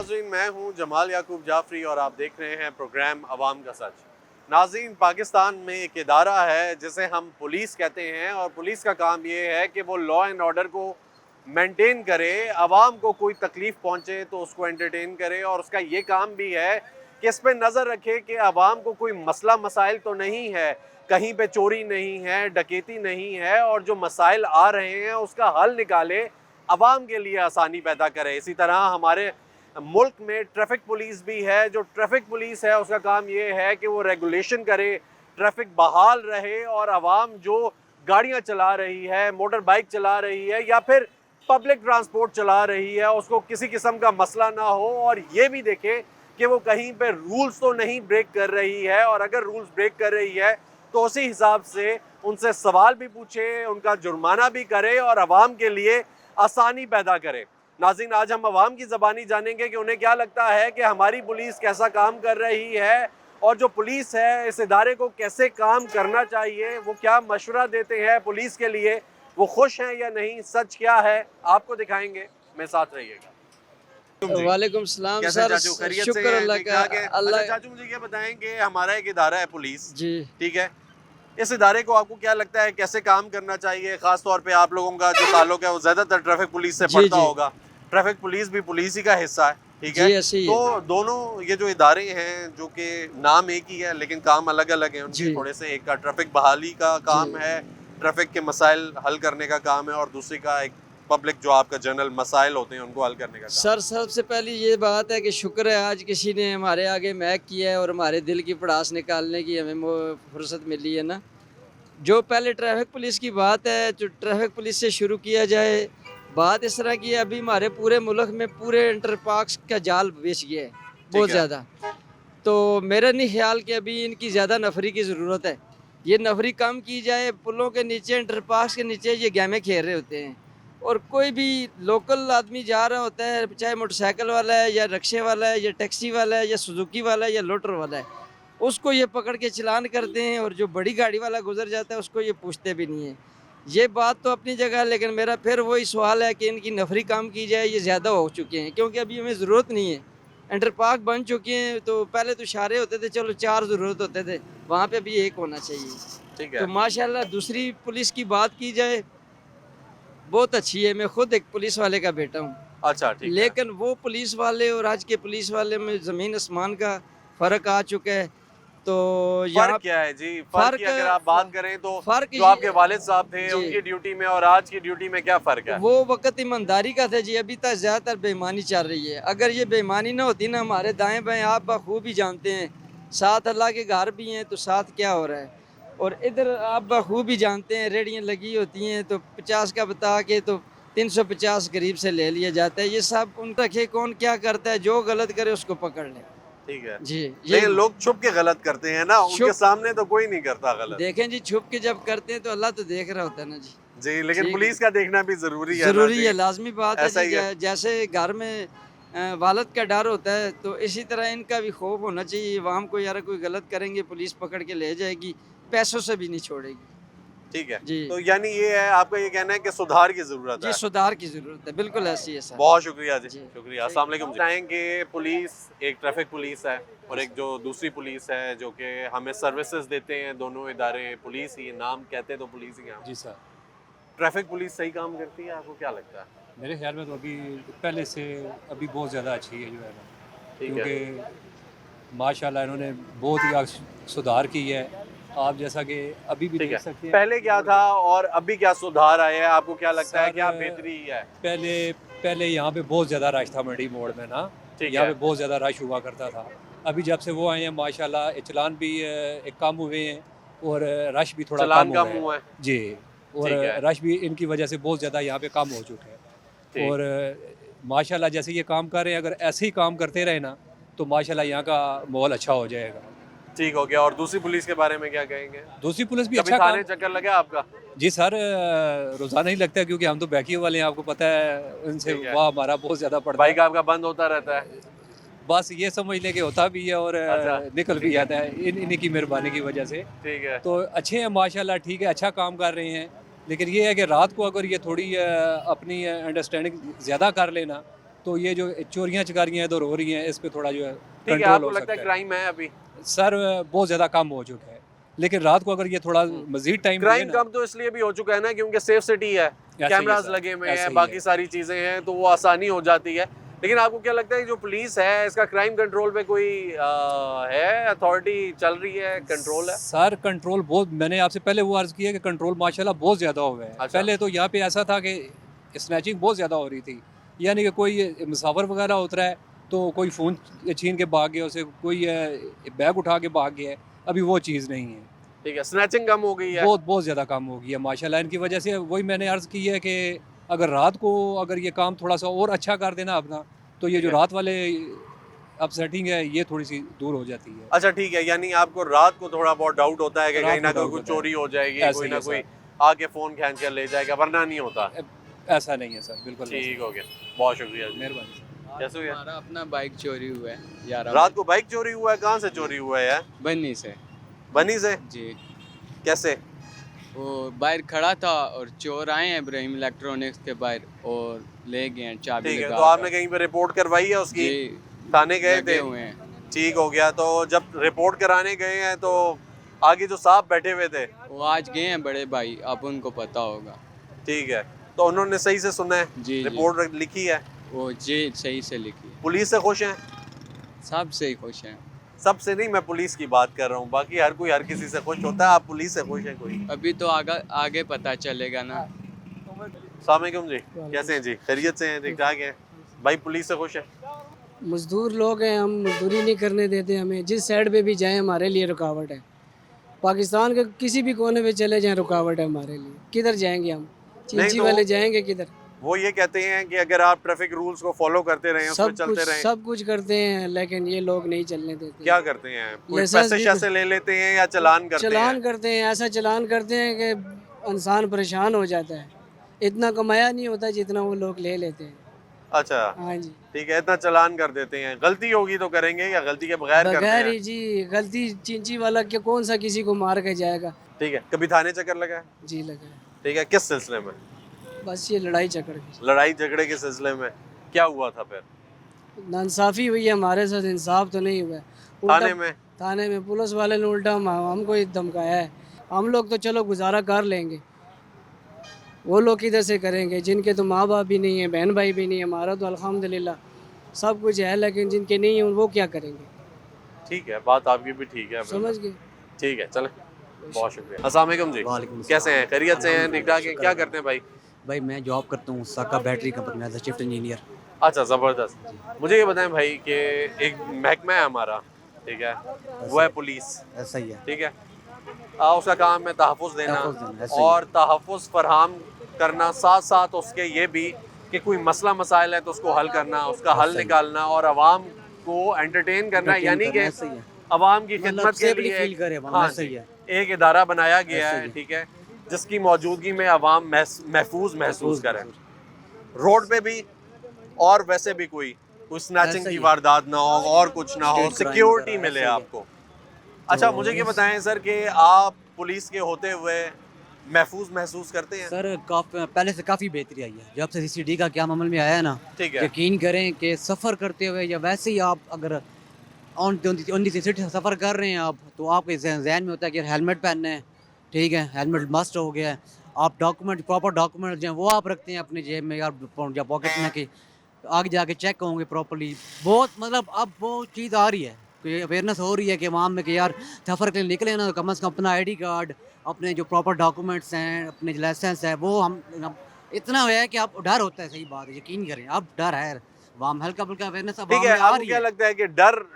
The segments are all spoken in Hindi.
नाज़रीन, मैं हूं जमाल याकूब जाफरी और आप देख रहे हैं प्रोग्राम अवाम का सच। नाज़रीन, पाकिस्तान में एक इदारा है जिसे हम पुलिस कहते हैं और पुलिस का काम ये है कि वो लॉ एंड ऑर्डर को मेंटेन करे, आवाम को कोई तकलीफ़ पहुंचे तो उसको एंटरटेन करे और उसका ये काम भी है कि इस पर नज़र रखे कि आवाम को कोई मसला मसाइल तो नहीं है, कहीं पे चोरी नहीं है, डकैती नहीं है, और जो मसाइल आ रहे हैं उसका हल निकाले, आवाम के लिए आसानी पैदा करे। इसी तरह हमारे मुल्क में ट्रैफिक पुलिस भी है। जो ट्रैफिक पुलिस है उसका काम ये है कि वो रेगुलेशन करे, ट्रैफिक बहाल रहे और आवाम जो गाड़ियाँ चला रही है, मोटर बाइक चला रही है या फिर पब्लिक ट्रांसपोर्ट चला रही है, उसको किसी किस्म का मसला ना हो, और ये भी देखे कि वो कहीं पे रूल्स तो नहीं ब्रेक कर रही है, और अगर रूल्स ब्रेक कर रही है तो उसी हिसाब से उनसे सवाल भी पूछे, उनका जुर्माना भी करे और आवाम के लिए आसानी पैदा करे। नाज़रीन, आज हम आवाम की ज़बानी जानेंगे कि उन्हें क्या लगता है कि हमारी पुलिस कैसा काम कर रही है और जो पुलिस है इस इदारे को कैसे काम करना चाहिए, वो क्या मशवरा देते हैं पुलिस के लिए, वो खुश हैं या नहीं, सच क्या है आपको दिखाएंगे, मेरे साथ रहिएगा। वालेकुम सलाम सर, शुक्र अल्लाह का। अल्लाह चाचू, मुझे ये बताएं कि हमारा एक इदारा है पुलिस, जी ठीक है, इस इदारे को आपको क्या लगता है कैसे काम करना चाहिए? खास तौर पे आप लोगों का जो ताल्लुक है वो ज़्यादातर ट्रैफिक पुलिस से पड़ता होगा। ट्रैफिक पुलिस भी पुलिस ही का हिस्सा है, ठीक है। तो दोनों ये जो इदारे हैं, जो कि नाम एक ही है लेकिन काम अलग अलग है उनके थोड़े से, एक का ट्रैफिक बहाली का काम है, ट्रैफिक के मसाइल हल करने का काम है, और दूसरी का एक पब्लिक जो आपका जनरल मसाइल होते हैं उनको हल करने का काम। सर, सबसे पहली ये बात है कि शुक्र है आज किसी ने हमारे आगे महक किया है और हमारे दिल की पड़ास निकालने की हमें फुर्सत मिली है ना। जो पहले ट्रैफिक पुलिस की बात है, जो ट्रैफिक पुलिस से शुरू किया जाए, बात इस तरह की है, अभी हमारे पूरे मुल्क में पूरे इंटरपार्क्स का जाल बिछ गया है बहुत ज़्यादा। तो मेरा नहीं ख्याल कि अभी इनकी ज़्यादा नफरी की ज़रूरत है। ये नफरी कम की जाए। पुलों के नीचे, इंटरपार्क्स के नीचे ये गेमें खेल रहे होते हैं, और कोई भी लोकल आदमी जा रहा होता है, चाहे मोटरसाइकिल वाला है या रिक्शे वाला है या टैक्सी वाला है या सुजुकी वाला है या लोटर वाला है, उसको ये पकड़ के चलान करते हैं, और जो बड़ी गाड़ी वाला गुजर जाता है उसको ये पूछते भी नहीं है। ये बात तो अपनी जगह है, लेकिन मेरा फिर वही सवाल है कि इनकी नफरी कम की जाए। ये ज़्यादा हो चुके हैं, क्योंकि अभी हमें ज़रूरत नहीं है। इंटर पार्क बन चुके हैं, तो पहले तो इशारे होते थे, चलो 4 ज़रूरत होते थे, वहाँ पे भी 1 होना चाहिए। ठीक है। तो माशाल्लाह दूसरी पुलिस की बात की जाए, बहुत अच्छी है। मैं खुद एक पुलिस वाले का बेटा हूँ। अच्छा, ठीक है। लेकिन वो पुलिस वाले और आज के पुलिस वाले में ज़मीन आसमान का फ़र्क आ चुका है। तो फर्क क्या है जी? फर्क की अगर आप बात करें तो जो आपके वालिद साहब थे उनकी ड्यूटी में और आज की ड्यूटी में क्या फ़र्क है? वो वक्त ईमानदारी का था जी, अभी तक ज़्यादातर बेईमानी चल रही है। अगर ये बेईमानी ना होती ना, हमारे दाएं बाएं आप बखूबी ही जानते हैं, साथ अल्लाह के घर भी हैं, तो साथ क्या हो रहा है। और इधर आप बखूबी जानते हैं, रेडियाँ लगी होती हैं, तो 50 का बता के तो 350 गरीब से ले लिया जाता है। ये सब उन रखे कौन क्या करता है, जो गलत करे उसको पकड़ ले। ठीक है जी, लेकिन लोग छुप के गलत करते हैं ना, उनके सामने तो कोई नहीं करता गलत। देखें जी, छुप के जब करते हैं तो अल्लाह तो देख रहा होता है ना जी। जी, लेकिन पुलिस का देखना भी जरूरी है। जरूरी है, लाजमी बात है जी। जैसे घर में वालद का डर होता है, तो इसी तरह इनका भी खौफ होना चाहिए। वाम को यार कोई गलत करेंगे, पुलिस पकड़ के ले जाएगी, पैसों से भी नहीं छोड़ेगी। ठीक है जी। तो यानी ये है, आपका ये कहना है कि सुधार की जरूरत है? जी, सुधार की जरूरत है, बिल्कुल ऐसी है सर। बहुत शुक्रिया जी, शुक्रिया। अस्सलाम वालेकुम। बताएंगे पुलिस, एक ट्रैफिक पुलिस है और एक जो दूसरी पुलिस है जो कि हमें सर्विसेज देते हैं, दोनों इदारे पुलिस ही, नाम कहते तो पुलिस ही हैं। जी सर। ट्रैफिक पुलिस सही काम करती है, आपको क्या लगता है? मेरे ख्याल में तो अभी पहले से अभी बहुत ज़्यादा अच्छी है जो है ना, क्योंकि माशाल्लाह इन्होंने बहुत ही सुधार की है। आप जैसा कि अभी भी देख सकते हैं पहले क्या था और अभी क्या सुधार आया है, आपको क्या लगता है, क्या बेहतरी है? पहले यहाँ पे बहुत ज़्यादा रश था मंडी मोड़ में ना, यहाँ पे बहुत ज़्यादा रश हुआ करता था। अभी जब से वो आए हैं माशाल्लाह चलान भी एक कम हुए हैं और रश भी थोड़ा कम हुआ है जी, और रश भी इनकी वजह से बहुत ज़्यादा यहाँ पे कम हो चुके हैं। और माशाल्लाह जैसे ये काम कर रहे हैं, अगर ऐसे ही काम करते रहे ना तो माशाल्लाह यहाँ का माहौल अच्छा हो जाएगा। ठीक हो गया। और दूसरी पुलिस के बारे में क्या कहेंगे? दूसरी पुलिस भी अच्छा थाने चक्कर लगा आपका? जी सर, रोज़ाना ही लगता है, क्योंकि हम तो बैकिए वाले हैं, आपको पता है, उनसे वहाँ हमारा बहुत ज़्यादा पड़ता है। बाइक आपका बंद होता रहता है? बस ये समझ लें कि होता भी है और निकल भी जाता है इन्हीं की मेहरबानी की वजह से। ठीक है। तो अच्छे हैं माशाल्लाह, ठीक है, अच्छा काम कर रहे हैं। लेकिन ये है कि रात को अगर ये थोड़ी अपनी अंडरस्टैंडिंग ज़्यादा कर लेना तो ये जो चोरियां चकारियां इधर हो रही हैं इस पे थोड़ा जो है ठीक है, कंट्रोल आपको हो लगता सकता है है। क्राइम है अभी? सर बहुत ज़्यादा कम हो चुका है, लेकिन रात को अगर ये थोड़ा मजीद टाइम दिए क्राइम ना, कम तो इसलिए भी हो चुका है ना क्योंकि सेफ सिटी है, ऐसे ही है कैमरास सर, लगे हुए ऐसे हैं, ही बाकी है। सारी चीजें हैं, तो वो आसानी हो जाती है। लेकिन आपको क्या लगता है कि जो पुलिस है इसका क्राइम कंट्रोल पे कोई है, अथॉरिटी चल रही है, कंट्रोल है? सर कंट्रोल बहुत, मैंने आपसे पहले वो अर्ज़ किया कि कंट्रोल माशाल्लाह बहुत ज़्यादा हुआ है। अच्छा। पहले तो यहाँ पे ऐसा था कि स्नैचिंग बहुत ज़्यादा हो रही थी, यानी कि कोई मुसाफिर वगैरह उतरा है तो कोई फ़ोन छीन के भाग गया, उसे कोई बैग उठा के भाग गया है। अभी वो चीज़ नहीं है, ठीक है, स्नैचिंग कम हो गई है। बहुत बहुत ज़्यादा कम हो गई है माशाल्लाह। इनकी वजह से वही मैंने अर्ज़ की है कि अगर रात को अगर ये काम थोड़ा सा और अच्छा कर देना अपना, तो ये ठीक जो है। रात वाले अपसेटिंग है ये थोड़ी सी दूर हो जाती है। अच्छा ठीक है, यानी आपको रात को थोड़ा बहुत डाउट होता है कि रात कहीं ना को कोई डाउट कुछ होता है। चोरी हो जाएगी, ऐसा कोई ही ना है कोई सर। आके फोन खींच कर ले जाएगा, वरना नहीं होता। ऐसा नहीं है सर, बिल्कुल नहीं ठीक सर। हो गया, बहुत शुक्रिया जी। मेहरबानी सर। कैसे हुआ? हमारा अपना बाइक चोरी हुआ है 11 रात को बाइक चोरी हुआ है? कहाँ से चोरी हुआ है यार? बन्नी से बनी से? जी। कैसे? वो बाहर खड़ा था और चोर आए हैं इब्राहिम इलेक्ट्रॉनिक्स के बाहर और ले गए हैं चाबी ठीक है, लगा तो आपने कहीं पे रिपोर्ट करवाई है उसकी? जी थाने गए लगे थे? हुए हैं। ठीक हो गया, तो जब रिपोर्ट कराने गए हैं तो आगे जो साहब बैठे हुए थे, वो आज गए हैं बड़े भाई, अब उनको पता होगा। ठीक है, तो उन्होंने सही से सुना है, जी जी रिपोर्ट लिखी है, वो जी सही से लिखी है, पुलिस से खुश हैं? सब से ही खुश हैं। सबसे नहीं, मैं पुलिस की बात कर रहा हूँ, बाकी हर कोई हर किसी से खुश होता है। आप पुलिस से खुश हैं कोई? अभी तो आगे पता चलेगा ना। अस्सलाम वालेकुम जी, कैसे हैं जी? खैरियत से हैं? ठीक ठाक हैं भाई? पुलिस से खुश है? मजदूर लोग हैं, हम मजदूरी नहीं करने देते, हमें जिस साइड पे भी जाएं हमारे लिए रुकावट है। पाकिस्तान के किसी भी कोने पे चले जाएं रुकावट है हमारे लिए। किधर जाएंगे हम? चींची तो वाले जाएंगे किधर? वो ये कहते हैं कि अगर आप ट्रैफिक रूल्स को फॉलो करते रहें, उसमें चलते रहें। सब कुछ करते हैं, लेकिन ये लोग नहीं चलने देते। क्या करते हैं? कोई लाइसेंस पैसे भी- शैसे ले लेते हैं या चालान करते चलान हैं? करते हैं, ऐसा चलान करते हैं कि इंसान परेशान हो जाता है। इतना कमाया नहीं होता जितना वो लोग ले लेते हैं। अच्छा हाँ जी, ठीक है, इतना चालान कर देते हैं। गलती होगी तो करेंगे या गलती के बगैर करते बगैर हैं? ही जी, गलती चींची वाला के कौन सा किसी को मार के जाएगा? ठीक है, कभी थाने चक्कर लगा है? जी लगा है। ठीक है, किस सिलसिले में? बस ये लड़ाई झगड़ की लड़ाई झगड़े के सिलसिले में क्या हुआ था फिर? नाइंसाफ़ी हुई है हमारे साथ, इंसाफ तो नहीं हुआ है। उल्टा थाने में? थाने में पुलिस वाले ने उल्टा हमको ही धमकाया है। हम लोग तो चलो गुजारा कर लेंगे, वो लोग किधर से करेंगे जिनके तो माँ बाप भी नहीं है, बहन भाई भी नहीं है। हमारा तो अल्हम्दुलिल्लाह सब कुछ है, लेकिन जिनके नहीं है वो क्या करेंगे? ठीक है, बात आपकी भी ठीक है। समझ गए? ठीक है, चले, बहुत शुक्रिया। अस्सलाम वालेकुम जी, वालेकुम सलाम। कैसे हैं? खैरियत से हैं? ठीक ठाक हैं? क्या करते हैं भाई? भाई मैं जॉब करता हूँ साका बैटरी कंपनी में एज शिफ्ट इंजीनियर। अच्छा, ज़बरदस्त। मुझे ये बताएं भाई कि एक महकमा है हमारा, ठीक है, वो है पुलिस, ऐसा ही है। ठीक है, उसका काम है तहफ़्फ़ुज़ देना तहफ़्फ़ुज़ देना, ऐसे ही और तहफ़्फ़ुज़ फरहम करना, साथ साथ उसके ये भी कि कोई मसला मसाइल है तो उसको हल करना, उसका हल ऐसा ही। निकालना और आवाम को एंटरटेन करना, Entertain यानी करना, कि ऐसा ही है। आवाम की मतलब खिदमत के safely लिए feel करे आवाम, हाँ ऐसा ही जी, है। एक इदारा बनाया गया ऐसा है, ही है। ठीक है, जिसकी मौजूदगी में आवाम महफूज महसूस करें, रोड पे भी और वैसे भी कोई स्नैचिंग ऐसा की ही है। वारदात ना हो और कुछ ना हो, Street crime सिक्योरिटी वगैरह, मिले ऐसा ही है। आपको। अच्छा, मुझे ये बताएं सर कि आप पुलिस के होते हुए महफूज महसूस करते हैं? सर पहले से काफ़ी बेहतरी आई है जब से CCD का क्या अमल में आया है ना। ठीक है, यकीन करें कि सफ़र करते हुए या वैसे ही आप अगर ऑन दी सिटी सफ़र कर रहे हैं आप, तो आपके जहन में होता है कि हेलमेट पहनना है, ठीक है, हेलमेट मस्ट हो गया है। आप डॉक्यूमेंट प्रॉपर डॉक्यूमेंट जो हैं वो आप रखते हैं अपनी जेब में या पॉकेट में, कि आगे जाके चेक होंगे प्रॉपर्ली। बहुत मतलब अब वो चीज़ आ रही है, कोई अवेयरनेस हो रही है कि आवाम में कि यार सफ़र के लिए निकले ना, तो कम से कम अपना ID कार्ड, अपने जो प्रॉपर डॉक्यूमेंट्स हैं, अपने जो लाइसेंस है वो हम इतना है कि आप डर होता है। सही बात है, यकीन करें अब डर है, आवाम हल्का फुल्का अवेयरनेस अब ठीक है, आवाम में आ आपको रही क्या है। लगता है कि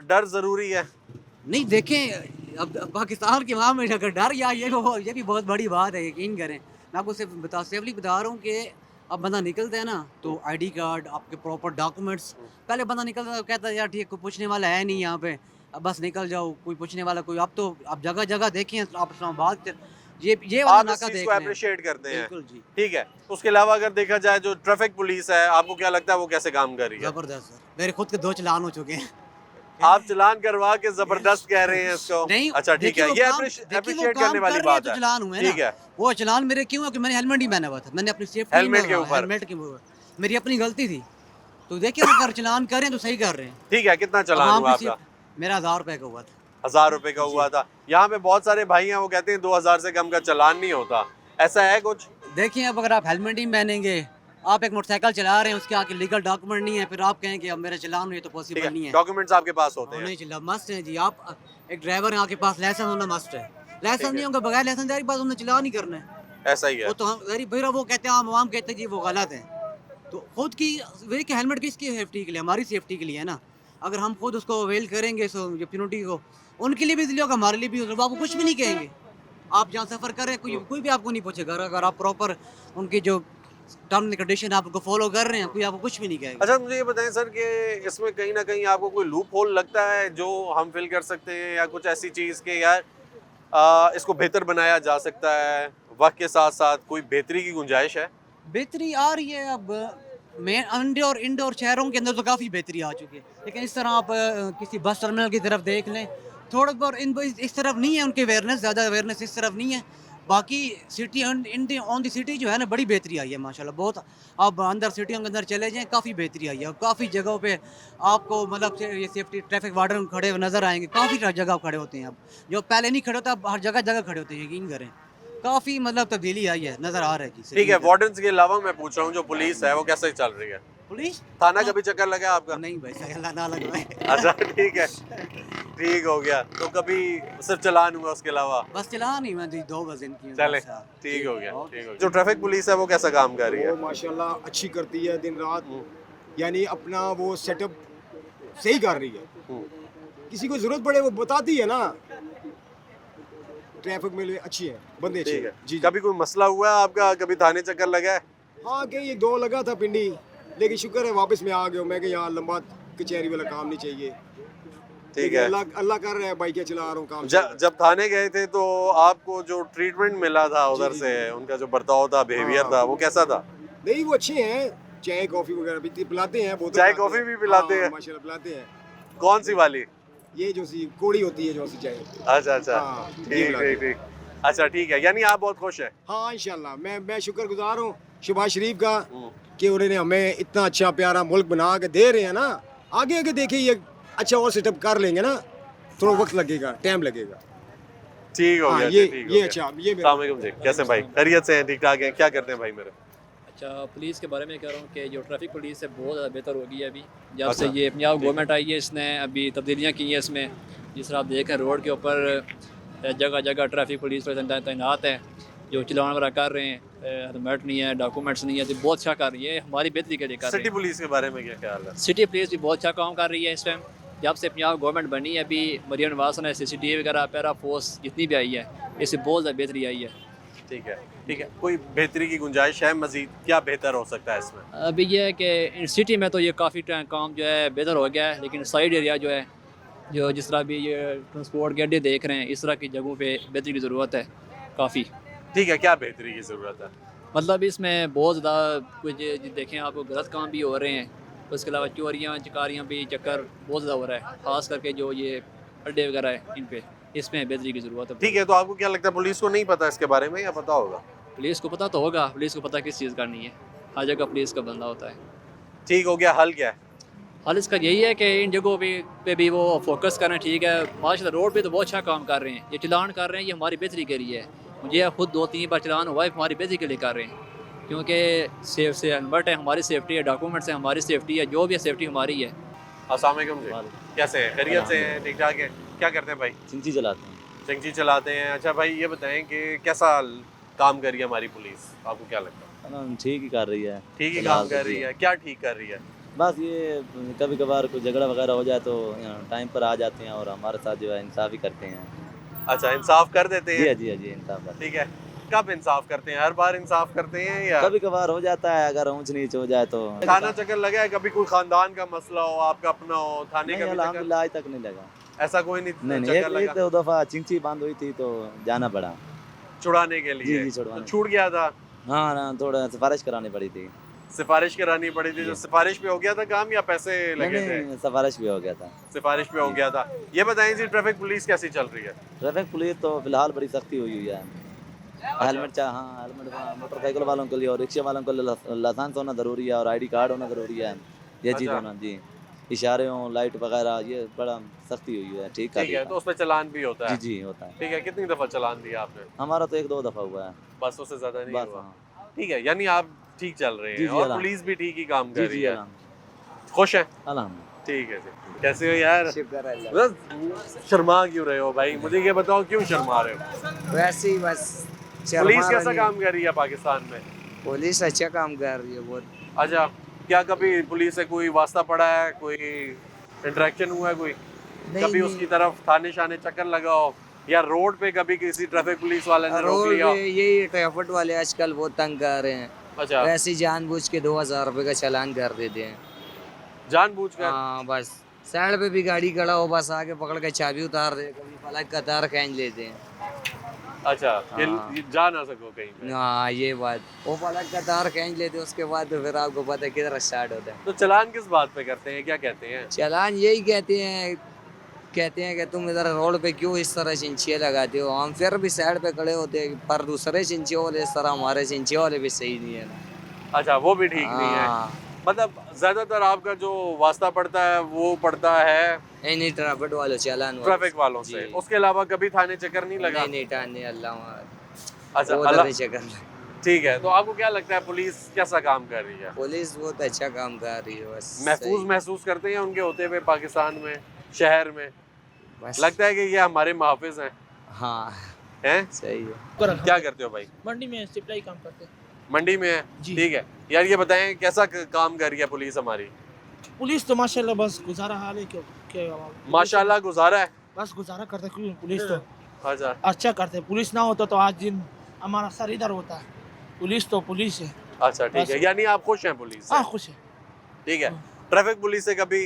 डर ज़रूरी है? नहीं देखें, अब पाकिस्तान के मामले में अगर डर या ये भी बहुत बड़ी बात है, यकीन करें। मैं आपको सिर्फ सेफली बता रहा हूँ कि अब बंदा निकलता है ना, तो ID कार्ड, आपके प्रॉपर डॉक्यूमेंट्स, पहले बंदा निकलता है कहता है यार ठीक है कोई पूछने वाला है नहीं यहाँ पे, अब बस निकल जाओ, कोई पूछने वाला कोई। अब तो आप जगह जगह देखें, आप इस्लामाबाद ये वाला आप इस नाका चीज़ देख को रहे हैं। अप्रिशिएट करते हैं? बिल्कुल जी, ठीक है, उसके अलावा अगर देखा जाए जो ट्रैफिक पुलिस है, आपको क्या लगता है वो कैसे काम कर रही है? ज़बरदस्त सर, मेरे खुद के 2 चालान हो चुके हैं। आप चलान करवा के जबरदस्त कह रहे हैं इसको? नहीं, अच्छा ठीक देखिए है, वो ये काम- अप्रिशिएट देखिए वो काम करने वाली कर रहे हैं बात तो है। चलान हुए ना। ठीक है, वो चलान मेरे क्यों है कि मैंने हेलमेट नहीं पहना हुआ था, मैंने अपनी सेफ्टी हेलमेट के ऊपर। मेरी अपनी गलती थी। तो देखिए अगर चलान कर रहे हैं तो सही कर रहे हैं। ठीक है, कितना चलान आवाम हुआ की आपका? मेरा 1000 रुपए का हुआ था। 1000 रुपए का हुआ था। यहाँ पे बहुत सारे भाई हैं, वो कहते हैं 2000 से कम का चलान नहीं होता, ऐसा है कुछ? देखिए अब अगर आप हेलमेट ही नहीं पहनेंगे, आप एक मोटरसाइकिल चला रहे हैं, उसके आगे लीगल डॉक्यूमेंट नहीं है, फिर आप कहें कि अब मेरा चलान नहीं है, तो ठीक पॉसिबल नहीं है, है। डॉक्यूमेंट्स आपके पास होते हैं? नहीं चला मस्ट है जी। आप एक ड्राइवर है, आपके पास लाइसेंस होना मस्ट है। लाइसेंस नहीं होगा, बगैर लाइसेंस जारी बात, उन्हें चलान नहीं करना है। ऐसा ही है। वो तो हम फिर वो कहते हैं, हम आवाम कहते हैं जी वो गलत है। तो खुद की वे कि हेलमेट किसकी सेफ्टी के लिए, हमारी सेफ्टी के लिए है ना। अगर हम खुद उसको अवेल करेंगे सो जो पेनल्टी को उनके लिए भी इसलिए होगा, हमारे लिए भी होगा। वो आपको कुछ भी नहीं कहेंगे। आप जहाँ सफ़र कर रहे हैं कोई भी आपको नहीं पूछेगा। अगर आप प्रॉपर उनकी जो टर्म एंड कंडीशन आप उनको फॉलो कर रहे हैं, कोई आपको कुछ भी नहीं कहेगा। अच्छा, मुझे ये बताएं सर कि इसमें कहीं ना कहीं आपको कोई लूप होल लगता है जो हम फिल कर सकते हैं, या कुछ ऐसी चीज़ के यार इसको बेहतर बनाया जा सकता है, वक्त के साथ साथ कोई बेहतरी की गुंजाइश है? बेहतरी आ रही है। अब मेन इंडोर शहरों के अंदर तो काफ़ी बेहतरी आ चुकी है, लेकिन इस तरह आप किसी बस टर्मिनल की तरफ देख लें, थोड़ा बहुत इस तरफ नहीं है उनकी अवेयरनेस, ज़्यादा अवेयरनेस इस तरफ नहीं है। बाकी सिटी ऑन द सिटी जो है ना, बड़ी बेहतरी आई है माशाल्लाह बहुत। आप अंदर सिटियों के अंदर चले जाएं, काफ़ी बेहतरी आई है। काफ़ी जगहों पे आपको मतलब ये सेफ्टी ट्रैफिक वार्डन खड़े हुए नज़र आएंगे। काफ़ी जगह खड़े होते हैं अब, जो पहले नहीं खड़े होते अब हर जगह जगह खड़े होते हैं, यकीन करें। काफ़ी मतलब तबदीली आई है, नज़र आ रहा है कि ठीक है, वार्डन्स के अलावा मैं पूछ रहा हूँ जो पुलिस है वो कैसे चल रही है? पुलिस थाना कभी चक्कर लगा आपका? नहीं भाई, अल्लाह ना लगाए। अच्छा, ठीक है, ठीक हो गया। तो कभी सिर्फ चलान हुआ, उसके अलावा? बस चला नहीं मैं 2 बस इनकी। चले, ठीक हो गया, ठीक हो गया। जो ट्रैफिक पुलिस है वो कैसा काम कर रही है? वो माशाल्लाह अच्छी करती है दिन रात, यानी अपना वो सेटअप सही कर रही है। किसी को जरूरत पड़े वो बताती है ना। ट्रैफिक में अच्छी है, बंदे अच्छे ठीक है जी। कभी कोई मसला हुआ है आपका, कभी थाने चक्कर लगा है? हाँ कि ये 2 लगा था पिंडी, लेकिन शुक्र है वापस में आ गया। मैं कि यहाँ लंबा कचहरी वाला काम नहीं चाहिए। ठीक है। अल्लाह कर रहा है, बाइक चला रहा हूँ काम। जब थाने गए थे तो आपको जो ट्रीटमेंट मिला था उधर से, उनका जो बर्ताव था, बिहेवियर था, वो कैसा था? नहीं वो अच्छे हैं, चाय कॉफी वगैरह भी पिलाते हैं। चाय कॉफी भी पिलाते हैं? माशाल्लाह पिलाते हैं। कौन सी वाली? ये जो सी कोड़ी होती है, जो सी चाय। अच्छा अच्छा, हाँ, ठीक ठीक ठीक। अच्छा ठीक है, यानी आप बहुत खुश हैं? हाँ इंशाल्लाह, मैं शुक्रगुजार हूँ शहबाज शरीफ का कि उन्होंने हमें इतना अच्छा प्यारा मुल्क बना के दे रहे हैं ना। आगे आगे देखिए ये अच्छा और सेटअप कर लेंगे ना, थोड़ा वक्त लगेगा, टाइम लगेगा। ठीक हो हाँ, गया, ये ठीक हो गया। अच्छा ये अस्सलाम वालेकुम जी, कैसे भाई? खैरियत से हैं? ठीक ठाक हैं? क्या करते हैं भाई मेरे? अच्छा, पुलिस के बारे में कह रहा हूँ कि जो ट्रैफिक पुलिस है बहुत ज़्यादा बेहतर हो गई है अभी जब से अच्छा। ये पंजाब गवर्नमेंट आई है। इसने अभी तब्दीलियाँ की हैं इसमें। जिस तरह आप देखें रोड के ऊपर जगह जगह ट्रैफिक पुलिस तैनात है, जो चलान वगैरह कर रहे हैं। हेलमेट नहीं है, डॉक्यूमेंट्स नहीं है, तो बहुत अच्छा कर रही है, हमारी बेहतरी के लिए कर रही सिटी है। पुलिस के बारे में क्या ख्याल है? सिटी पुलिस भी बहुत अच्छा काम कर रही है इस टाइम। जब से पंजाब गवर्नमेंट बनी है, अभी मरियम नवाज ने CCTV वगैरह, पैरा फोर्स जितनी भी आई है, इससे बहुत ज़्यादा बेहतरी आई है। ठीक है, ठीक है। कोई बेहतरी की गुंजाइश है? मजीद क्या बेहतर हो सकता है इसमें? अभी ये है कि इन सिटी में तो ये काफ़ी काम जो है बेहतर हो गया है, लेकिन साइड एरिया जो है, जो जिस तरह भी ये ट्रांसपोर्ट के अड्डे देख रहे हैं, इस तरह की जगहों पे बेहतरी की ज़रूरत है काफ़ी। ठीक है, क्या बेहतरी की ज़रूरत है? मतलब इसमें बहुत ज़्यादा कुछ देखें आपको गलत काम भी हो रहे हैं, उसके अलावा चोरियाँ चकारियाँ भी चक्कर बहुत ज़्यादा हो रहा है, ख़ास करके जो ये अड्डे वगैरह है इन पे, इसमें बेहतरी की ज़रूरत है। ठीक है, तो आपको क्या लगता है पुलिस को नहीं पता इसके बारे में, या पता होगा? पुलिस को पता तो होगा, पुलिस को पता किस चीज़ का नहीं है, हर जगह पुलिस का बंदा होता है। ठीक हो गया, हल क्या है? हाल इसका यही है कि इन जगहों पे भी वो फोकस करना। ठीक है, माशाल्लाह रोड पे तो बहुत अच्छा काम कर रहे हैं, ये चलान कर रहे हैं, ये हमारी बेहतरी के लिए है। मुझे खुद 2-3 बार चलान हुआ है, हमारी बेहतरी के लिए कर रहे हैं, क्योंकि सेफ से हेलमेट है, हमारी सेफ्टी है, डॉक्यूमेंट्स है, हमारी सेफ्टी है, जो भी है सेफ्टी हमारी है। अस्सलाम वालेकुम जी, कैसे हैं? खैरियत से हैं? ठीक ठाक है? क्या करते हैं भाई? चिंची चलाते हैं। चिंची चलाते हैं। अच्छा भाई, ये बताएं कि कैसा काम कर रही है हमारी पुलिस, आपको क्या लगता है? है ना, ठीक ही कर रही है। ठीक ही फिलहाल काम कर रही है? क्या ठीक कर रही है? बस ये कभी कभार कोई झगड़ा वगैरह हो जाए तो टाइम पर आ जाते हैं और हमारे साथ जो है इंसाफ ही करते हैं। अच्छा, इंसाफ कर देते जी हैं? जी जी, इंसाफ करते ठीक है, कब इंसाफ करते हैं? हर बार इंसाफ करते हैं या हैं। कभी कभार हो जाता है, अगर ऊंच नीच हो जाए तो। थाना चक्कर लगा है? कभी कोई खानदान का मसला हो, आपका अपना हो, थाने नहीं, का भी चक्कर? अल्हम्दुलिल्लाह आज तक नहीं लगा। ऐसा कोई नहीं नहीं, चक्कर एक लगा? 2 दफ़ा चिंची बंद हुई थी तो जाना पड़ा। छुड़ाने के लिए? जी, जी, छुड़वाने। तो छूट गया था? हाँ ना, थोड़ा सिफारिश करानी पड़ी थी। सिफारिश करानी पड़ी थी? तो सिफारिश पे हो गया था काम या पैसे लगे थे? नहीं, सिफारिश भी हो गया था। सिफारिश पे हो गया था। ये बताएं जी, ट्रैफिक पुलिस कैसी चल रही है? ट्रैफिक पुलिस तो फिलहाल बड़ी सख्ती हुई है। हेलमेट हेलमेट मोटरसाइकिल वालों के लिए और रिक्शे वालों के लिए लाइसेंस होना ज़रूरी है और ID कार्ड होना ज़रूरी है। ये चीज़ अच्छा। होना जी, इशारे हों, लाइट वगैरह, ये बड़ा सख्ती हुई है, ठीक ठीक है, तो उसमें चालान भी होता जी है। जी होता है। ठीक है, कितनी दफ़ा चालान दिया आपने? हमारा तो 1-2 दफ़ा हुआ है बस उससे ज़्यादा नहीं बस। हुआ। हाँ ठीक है, यानी आप ठीक चल रहे जी हैं जी और अलहम पुलिस भी ठीक ही काम जी कर रही जी है। अलहम खुश हैं? अलहम ठीक है जी। कैसे हो यार? शुक्र है बस शर्मा क्यों रहे हो भाई? मुझे ये बताओ क्यों शर्मा रहे हो? वैसे ही बस पुलिस कैसा काम कर रही है पाकिस्तान में? पुलिस अच्छा काम कर रही है बहुत। अच्छा, क्या कभी पुलिस से कोई वास्ता पड़ा है, कोई इंटरेक्शन हुआ है कोई? कभी उसकी तरफ थाने शाने चक्कर लगाओ या रोड पे कभी किसी ट्रैफिक पुलिस वाले ने रोक रोड लिया? पे यही ट्रैफिक वाले आजकल बहुत तंग कर रहे हैं, अच्छा, वैसे ही जानबूझ के 2000 रुपए का चालान कर देते हैं। जानबूझकर? हाँ बस साइड पे भी गाड़ी खड़ा हो, बस आके पकड़ के चाबी उतार दे, कभी फलक का तार खींच लेते हैं। अच्छा, हाँ। ये जा ना सको कहीं पे। हाँ ये बात, वो फलक का तार खींच लेते हैं, उसके बाद तो फिर आपको पता है किधर स्टार्ट होता है। तो चालान किस बात पे करते हैं, क्या कहते हैं? चालान यही कहते हैं कि तुम इधर रोड पे क्यों इस तरह चिंचिया लगाते हो। हम फिर भी साइड पे खड़े होते हैं, पर दूसरे चिंचियों वाले इस तरह हमारे चिंचियों वाले भी सही नहीं है ना। अच्छा, वो भी ठीक नहीं है। हाँ, मतलब ज्यादातर आपका जो वास्ता पड़ता है वो पड़ता है नहीं ट्रैफिक वालों चालान ट्रैफिक वालों से, जी। उसके अलावा कभी थाने चक्कर नहीं लगा? नहीं टाने अल्लाह अच्छा, वो अल्लाह, नहीं चक्कर। ठीक है। तो आपको क्या लगता है पुलिस कैसा काम कर रही है? पुलिस बहुत अच्छा काम कर रही है, बस महफूज सही। महसूस करते हैं उनके होते हुए पाकिस्तान में, शहर में? बस लगता है कि ये हमारे मुहाफिज हैं? हाँ हैं? सही है। क्या करते हो भाई? मंडी में सप्लाई काम करते हैं। मंडी में है? जी। ठीक है यार, ये बताएं कैसा काम कर रही है पुलिस हमारी? पुलिस तो माशाल्लाह बस गुजारा हाल है, क्यों माशाल्लाह गुजारा है। बस गुजारा करते, क्यों पुलिस तो अच्छा, अच्छा करते। पुलिस ना होता तो आज दिन हमारा सर इधर होता है। पुलिस तो पुलिस है। अच्छा ठीक है, यानी आप खुश हैं पुलिस से? हाँ खुश है। ठीक है। ट्रैफिक पुलिस से कभी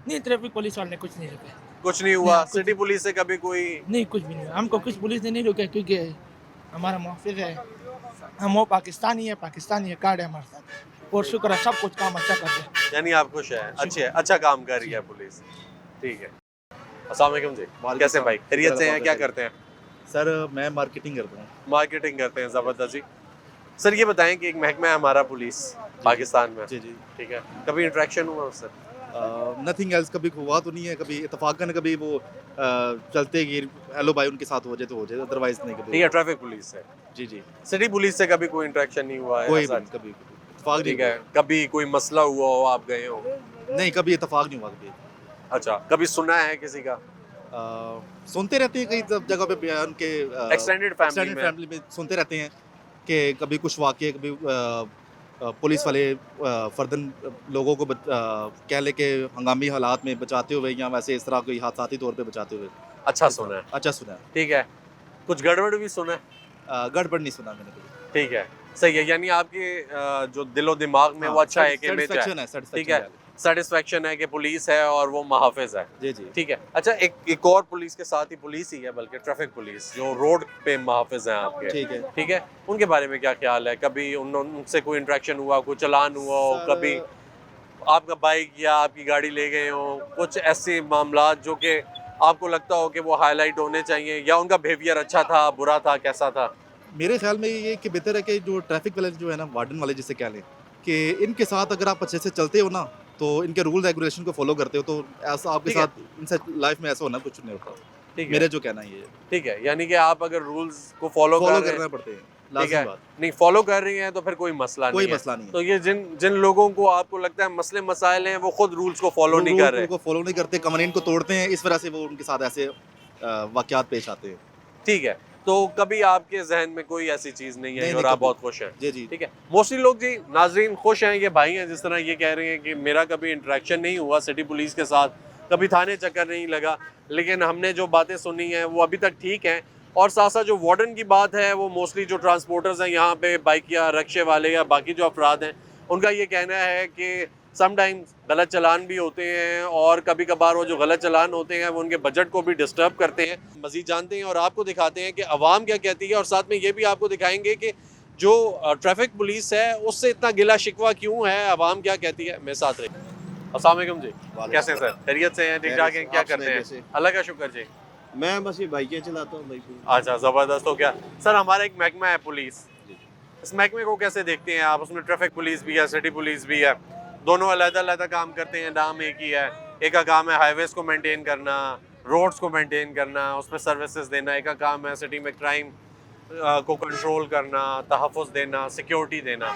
नहीं, ट्रैफिक पुलिस वाले ने कुछ नहीं रोका। कुछ नहीं हुआ? नहीं, कुछ- सिटी पुलिस से कभी कोई? नहीं कुछ भी नहीं, हमको कुछ पुलिस ने नहीं रोका, क्योंकि हमारा मुहाफिज है, हम वो पाकिस्तानी है, कार्ड है हमारे साथ, और शुक्र है सब कुछ काम अच्छा करते हैं। यानी आप खुश हैं? अच्छे, अच्छा काम कर रही है पुलिस। ठीक है। अस्सलाम वालेकुम जी, कैसे हैं भाई? खैरियत से हैं? क्या करते हैं? सर मैं मार्केटिंग करता हूँ। मार्केटिंग करते हैं, ज़बरदस्त जी। सर ये बताएं कि एक महकमा है हमारा पुलिस पाकिस्तान में, जी जी। ठीक है, कभी इंटरेक्शन हुआ उससे? नथिंग एल्स, कभी हुआ तो नहीं है, कभी इतफाकन कभी वो चलते कि हेलो भाई उनके साथ हो जाए तो हो जाए, अदरवाइज नहीं कभी। ठीक है, ट्रैफिक पुलिस से। जी जी। सिटी पुलिस से कभी कोई इंटरेक्शन नहीं हुआ है? कोई ऐसा? भी कभी इतफाक नहीं ठीक है, कभी कोई मसला हुआ हो, आप गए हो? हुआ। नहीं कभी इतफाक नहीं हुआ कभी। अच्छा, कभी सुना है किसी का? सुनते रहते हैं कई जगह पे बयान के, एक्सटेंडेड फैमिली एक्सटेंडेड में? फैमिली में सुनते रहते हैं कि कभी कुछ वाक़े, कभी पुलिस वाले फर्दन लोगों को कह ले के हंगामी हालात में बचाते हुए या वैसे इस तरह कोई हादसाती तौर पे बचाते हुए। अच्छा सुना है। अच्छा सुना है। ठीक है, कुछ गड़बड़ भी सुना है? गड़बड़ नहीं सुना मैंने कभी। ठीक है, सही है। यानी आपके जो दिलो दिमाग में वो अच्छा है कि इमेज है, सेटिस्फेक्शन है, ठीक है, सेटिस्फेक्शन है कि पुलिस है और वो मुहाफिज है। जी जी। ठीक है। अच्छा, एक और पुलिस के साथ ही पुलिस ही है, बल्कि ट्रैफिक पुलिस जो रोड पे मुहाफिज हैं आपके, ठीक है। ठीक है, उनके बारे में क्या ख्याल है? कभी उनसे कोई इंटरेक्शन हुआ, कोई चलान हुआ हो, सर, कभी आपका बाइक या आपकी गाड़ी ले गए हो, कुछ ऐसे मामला जो कि आपको लगता हो कि वो हाईलाइट होने चाहिए, या उनका बिहेवियर अच्छा था, बुरा था, कैसा था? मेरे ख्याल में ये कि बेहतर है कि जो ट्रैफिक वाले जो है ना, वार्डन वाले जिसे कह लें, कि इनके साथ अगर आप अच्छे से चलते हो ना, तो इनके रूल रेगुलेशन को फॉलो करते हो, तो ऐसा आपके ठीक है। साथ इनसे लाइफ में ऐसा होना कुछ नहीं होता। ठीक है, मेरा जो कहना है ये ठीक है, यानी कि आप अगर रूल्स को फॉलो कर रहे करना हैं, पड़ते हैं, ठीक लाज़मी है, बात। नहीं फॉलो कर रही हैं तो फिर कोई मसला कोई नहीं है। मसला नहीं है। तो ये जिन जिन लोगों को आपको लगता है मसले मसाइल हैं, वो खुद रूल्स को फॉलो नहीं कर रहे, को फॉलो नहीं करते, कवानीन को तोड़ते हैं, इस वजह से वो उनके साथ ऐसे वाक़यात पेश आते हैं। ठीक है। तो कभी आपके जहन में कोई ऐसी चीज़ नहीं है नहीं, और नहीं, आप कभी। बहुत खुश हैं? जी जी। ठीक है। मोस्टली लोग जी, नाजरीन खुश हैं, ये भाई हैं जिस तरह ये कह रहे हैं कि मेरा कभी इंटरेक्शन नहीं हुआ सिटी पुलिस के साथ, कभी थाने चक्कर नहीं लगा, लेकिन हमने जो बातें सुनी हैं वो अभी तक ठीक हैं। और साथ साथ जो वार्डन की बात है, वो मोस्टली जो ट्रांसपोर्टर्स हैं यहाँ पे, बाइक या रक्शे वाले या बाकी जो अफराद हैं, उनका ये कहना है कि समटाइम्स गलत चलान भी होते हैं, और कभी कभार वो जो गलत चलान होते हैं वो उनके बजट को भी डिस्टर्ब करते हैं। मज़ीद जानते हैं और आपको दिखाते हैं कि अवाम क्या कहती है, और साथ में ये भी आपको दिखाएंगे कि जो ट्रैफिक पुलिस है उससे इतना गिला शिकवा क्यों है, अवाम क्या कहती है। मेरे साथ रहिए। अस्सलाम वालेकुम जी, कैसे हैं सर? खैरियत से हैं? ठीक ठाक हैं? क्या करते हैं? अल्लाह का शुक्र जी। मैं बस ये बाइकें चलाता हूँ भाई। अच्छा, ज़बरदस्त। हो क्या सर, हमारा एक महकमा है पुलिस, इस महकमे को कैसे देखते हैं आप? उसमें ट्रैफिक पुलिस भी है, सिटी पुलिस भी है, दोनों अलग-अलग काम करते हैं, नाम एक ही है। एक का काम है हाईवेज को मेंटेन करना, रोड्स को मेंटेन करना, उस पर सर्विसेज देना। एक का काम है सिटी में क्राइम को कंट्रोल करना, तहफ़्फ़ुज़ देना, सिक्योरिटी देना।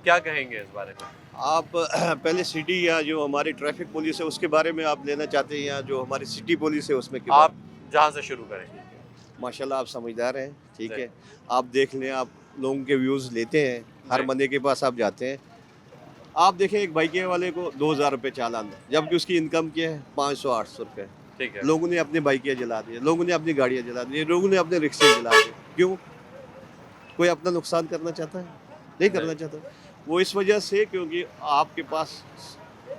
क्या कहेंगे इस बारे में? आप पहले सिटी या जो हमारी ट्रैफिक पुलिस है उसके बारे में आप लेना चाहते हैं, या जो हमारी सिटी पुलिस है उसमें आप जहाँ से शुरू करें। माशाल्लाह आप समझदार हैं, ठीक है। आप देख लें, आप लोगों के व्यूज़ लेते हैं, हर बंदे के पास आप जाते हैं। आप देखें एक बाइक वाले को 2000 रुपये चालान है, जबकि उसकी इनकम क्या है 500-800 रुपये। ठीक है। लोगों ने अपनी बाइकें जला दी, लोगों ने अपनी गाड़ियाँ जला दी, लोगों ने अपने रिक्शे जला दिए। क्यों? कोई अपना नुकसान करना चाहता है? नहीं करना चाहता। वो इस वजह से क्योंकि आपके पास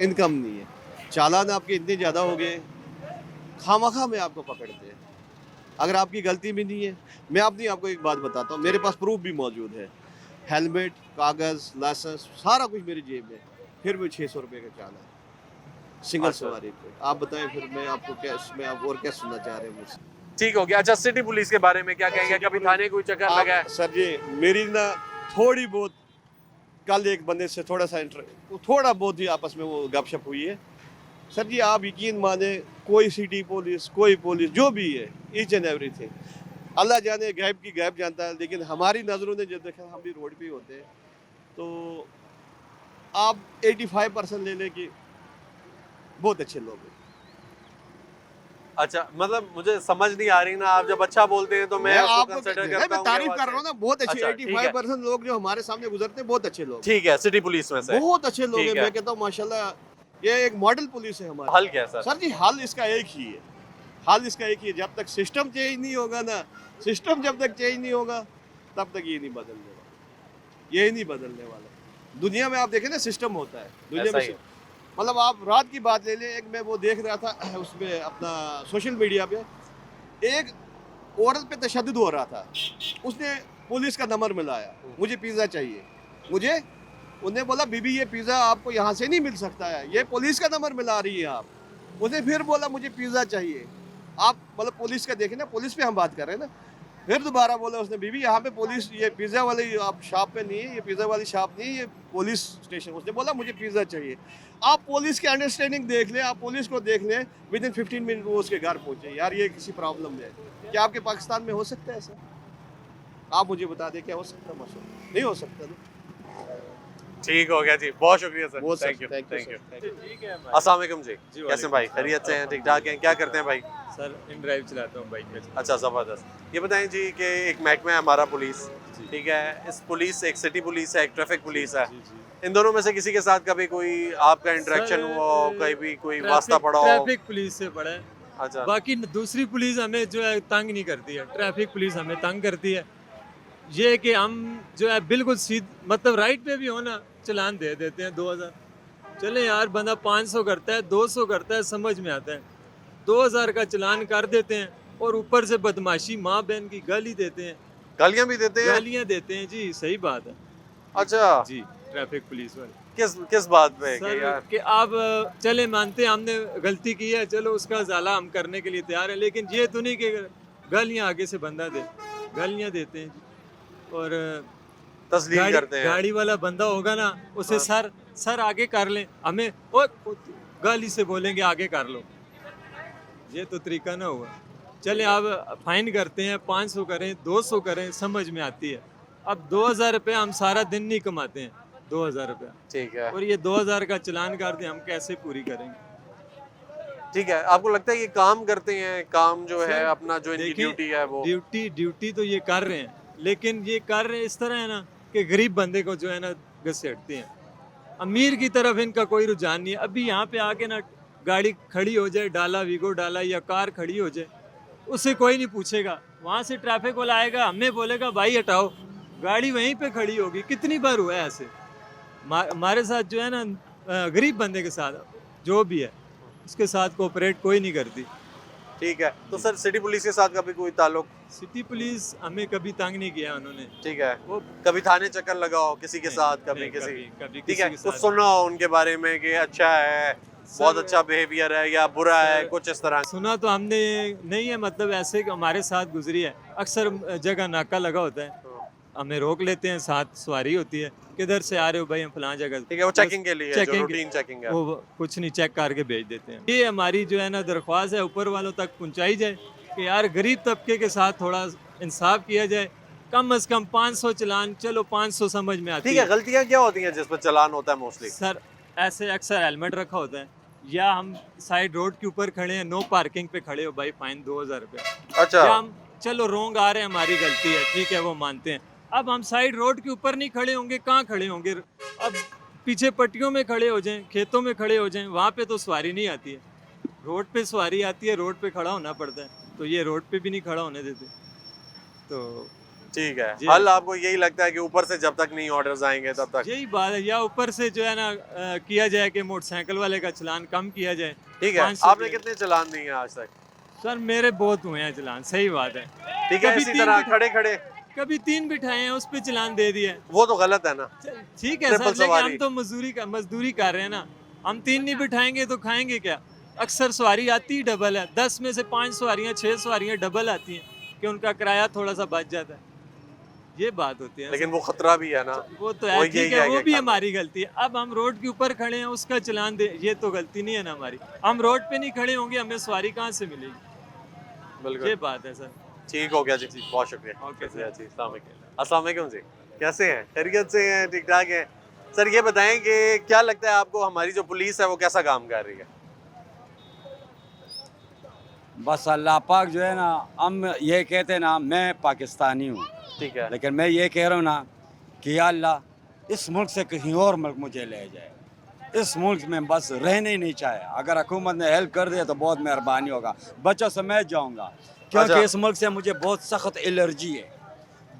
इनकम नहीं है, चालान आपके इतने ज़्यादा हो गए, खामखा में आपको पकड़ते हैं। अगर आपकी गलती भी नहीं है, मैं अपनी आपको एक बात बताता हूँ, मेरे पास प्रूफ भी मौजूद है, हेलमेट, कागज़, लाइसेंस, सारा कुछ मेरी जेब में, फिर भी 600 रुपये का चालान सिंगल सवारी पे। आप बताएं फिर मैं आपको क्या, इसमें आप और क्या सुनना चाह रहे हैं मुझसे? ठीक हो गया। अच्छा, सिटी पुलिस के बारे में क्या कहेंगे? कभी थाने कोई चक्कर लगा है? सर जी, मेरी ना थोड़ी बहुत कल एक बंदे से थोड़ा बहुत ही आपस में वो गपशप हुई है। सर जी आप यकीन माने, कोई सिटी पुलिस, कोई पुलिस जो भी है, ईच एंड एवरीथिंग अल्लाह जाने, गैब की गैब जानता है। लेकिन हमारी नज़रों ने जब देखा, हम भी रोड पे होते हैं, तो आप 85% ले लें कि बहुत अच्छे लोग हैं। अच्छा, मतलब मुझे समझ नहीं आ रही ना, आप जब अच्छा बोलते हैं तो मैं आपको कंसिडर मैं करता हूं। तारीफ कर रहा हूँ ना, बहुत अच्छे। अच्छा, ठीक है। 85% लोग जो हमारे सामने गुजरते हैं बहुत अच्छे लोग, ठीक है, सिटी पुलिस में से बहुत अच्छे लोग ठीक हैं। है। मैं कहता हूँ माशाल्लाह ये एक मॉडल पुलिस है हमारी। हल क्या है सर? सर जी हल इसका एक ही है, हल इसका एक ही है। जब तक सिस्टम चेंज नहीं होगा ना, सिस्टम जब तक चेंज नहीं होगा तब तक ये नहीं बदलने वाला, ये नहीं बदलने वाला। दुनिया में आप देखें ना, सिस्टम होता है दुनिया ऐसा में। ही। मतलब आप रात की बात ले लें, एक मैं वो देख रहा था उसमें अपना सोशल मीडिया पे, एक औरत पे तशद्दुद हो रहा था, उसने पुलिस का नंबर मिलाया, मुझे पिज़्ज़ा चाहिए, मुझे उन्हें बोला बीबी ये पिज़्ज़ा आपको यहाँ से नहीं मिल सकता है, ये पुलिस का नंबर मिला रही है आप। उसने फिर बोला मुझे पिज़्ज़ा चाहिए। आप मतलब पुलिस का देखें ना, पुलिस पे हम बात कर रहे हैं ना। फिर दोबारा बोला उसने, बीबी यहाँ पे पुलिस, ये पिज़्ज़ा वाली आप शॉप पे नहीं है, ये पिज़्ज़ा वाली शॉप नहीं है, ये पुलिस स्टेशन। उसने बोला मुझे पिज़्ज़ा चाहिए। आप पुलिस की अंडरस्टैंडिंग देख लें, आप पुलिस को देख लें, विद इन 15 मिनट वो उसके घर पहुँचे। यार ये किसी प्रॉब्लम में है क्या? आपके पाकिस्तान में हो सकता है ऐसा? आप मुझे बता दें क्या हो सकता है? मसला नहीं हो सकता ना। ठीक हो गया जी, बहुत शुक्रिया सर, बहुत thank you thank thank you you. अस्सलाम वालेकुम जी, कैसे भाई? खैरियत से हैं? ठीक ठाक हैं? क्या करते हैं भाई? सर इन ड्राइव चलाता हूँ बाइक पे। अच्छा, ज़बरदस्त। ये बताएं जी कि एक महकमा है हमारा पुलिस, ठीक है, इस पुलिस, एक सिटी पुलिस है, एक ट्रैफिक पुलिस है, इन दोनों में से किसी के साथ कभी कोई आपका इंटरेक्शन हुआ हो, कहीं भी कोई वास्ता पड़ा हो? ट्रैफिक पुलिस से पड़ा है। अच्छा, बाकी दूसरी पुलिस हमें जो है तंग नहीं करती है, ट्रैफिक पुलिस हमें तंग करती है। ये कि हम जो है बिल्कुल मतलब राइट पे भी हो ना, चलान दे देते हैं 2000। चले यार, बंदा 500 करता है, 200 करता है, समझ में आता है, 2000 का चलान कर देते हैं। और ऊपर से बदमाशी, माँ बहन की गाली देते हैं। गालियाँ भी देते हैं? गालियाँ देते हैं जी, सही बात है। अच्छा जी, ट्रैफिक पुलिस वाले। किस बात पे सर यार? कि आप चले मानते हैं हमने गलती की है, चलो उसका ज़ाला हम करने के लिए तैयार है, लेकिन ये तो नहीं कि गालियाँ आगे से बंदा दे, गालियाँ देते हैं जी। और तस्लीम करते हैं। गाड़ी वाला बंदा होगा ना, उसे सर आगे कर लें, हमें ओ गाली से बोलेंगे आगे कर लो, ये तो तरीका ना हुआ। चले आप फाइन करते हैं, 500 करें, 200 करें, समझ में आती है। अब 2000 रुपये हम सारा दिन नहीं कमाते हैं, 2000 रुपया, ठीक है, और ये 2000 का चलान कर दें, हम कैसे पूरी करेंगे? ठीक है। आपको लगता है ये काम करते हैं, काम जो है अपना, जो इनकी देखिए, ड्यूटी है वो? ड्यूटी तो ये कर रहे हैं, लेकिन ये कर रहे इस तरह है ना कि गरीब बंदे को जो है ना घसीटते हैं। अमीर की तरफ इनका कोई रुझान नहीं है। अभी यहाँ पे आके ना गाड़ी खड़ी हो जाए, डाला वीगो डाला या कार खड़ी हो जाए, उससे कोई नहीं पूछेगा। वहाँ से ट्रैफिक वाला आएगा, हमें बोलेगा भाई हटाओ, गाड़ी वहीं पे खड़ी होगी। कितनी बार हुआ है ऐसे हमारे साथ, जो है ना गरीब बंदे के साथ, जो भी है उसके साथ कोऑपरेट कोई नहीं करती। ठीक है। तो सर सिटी पुलिस के साथ कभी कोई ताल्लुक? सिटी पुलिस हमें कभी तंग नहीं किया उन्होंने। ठीक है। वो कभी थाने चक्कर लगाओ किसी के साथ, कभी किसी? ठीक है, कुछ सुना हो उनके बारे में कि अच्छा है, बहुत अच्छा बिहेवियर है, या बुरा है, कुछ इस तरह? सुना तो हमने नहीं है, मतलब ऐसे कि हमारे साथ गुजरी है। अक्सर जगह नाका लगा होता है, हमें रोक लेते हैं, साथ सवारी होती है, किधर से आ रहे हो भाई, हम फलां जगह से। ठीक है, वो चेकिंग के लिए है, जो चेकिंग रूटीन चेकिंग है। वो कुछ नहीं, चेक करके भेज देते हैं। ये हमारी जो है ना दरख्वास्त है ऊपर वालों तक पहुंचाई जाए कि यार गरीब तबके के साथ थोड़ा इंसाफ किया जाए। कम से कम 500 चलान, चलो 500 समझ में आती ठीक है, गलतियां क्या होती हैं जिस पर चालान होता है मोस्टली? सर ऐसे अक्सर हेलमेट रखा होता है, या हम साइड रोड के ऊपर खड़े हैं, नो पार्किंग पे खड़े हो भाई, फाइन 2000 रुपये। अच्छा, या हम चलो रोंग आ रहे हैं, हमारी गलती है, ठीक है, वो मानते हैं। अब हम साइड रोड के ऊपर नहीं खड़े होंगे, कहाँ खड़े होंगे? अब पीछे पट्टियों में खड़े हो जाएं, खेतों में खड़े हो जाएं, वहाँ पे तो सवारी नहीं आती है, रोड पे सवारी आती है, रोड पे खड़ा होना पड़ता है, तो ये रोड पे भी नहीं खड़ा होने देते। तो ठीक है, हल आपको यही लगता है कि ऊपर से जब तक नहीं ऑर्डर्स आएंगे तब तक? यही बात है, या ऊपर से जो है ना किया जाए कि मोटरसाइकिल वाले का चलान कम किया जाए। ठीक है, 500 आपने कितने चालान दिए हैं आज तक? सर मेरे बहुत हुए हैं चलान, सही बात है। ठीक है, इसी तरह खड़े खड़े कभी 3 बिठाए हैं, उस पे चलान दे दिए। वो तो गलत है ना। ठीक है सर, लेकिन हम तो मजदूरी कर रहे हैं ना, हम 3 नहीं बिठाएंगे तो खाएंगे क्या? अक्सर सवारी आती ही डबल है, 10 में से 5 सवारियाँ 6 सवारियाँ डबल आती हैं कि उनका किराया थोड़ा सा बच जाता है, ये बात होती है। लेकिन वो खतरा भी है ना। वो तो है, ठीक है, वो भी हमारी गलती है। अब हम रोड के ऊपर खड़े हैं, उसका चलान दे, ये तो गलती नहीं है ना हमारी। हम रोड पे नहीं खड़े होंगे, हमें सवारी कहाँ से मिलेगी? बिल्कुल, ये बात है सर। ठीक हो गया जी, बहुत शुक्रिया। ओके सर जी, अस्सलाम वालेकुम जी, कैसे हैं? खैरियत से हैं? ठीक ठाक हैं? सर ये बताएं कि क्या लगता है आपको हमारी जो पुलिस है वो कैसा काम कर रही है? बस अल्लाह पाक जो है ना, हम ये कहते ना मैं पाकिस्तानी हूँ, ठीक है, लेकिन मैं ये कह रहा हूँ ना कि या अल्लाह इस मुल्क से कहीं और मुल्क मुझे ले जाए, इस मुल्क में बस रहने ही नहीं चाहे। अगर हुकूमत ने हेल्प कर दिया तो बहुत मेहरबानी होगा, बच्चों से मैं जाऊँगा, क्योंकि इस मुल्क से मुझे बहुत सख्त एलर्जी है,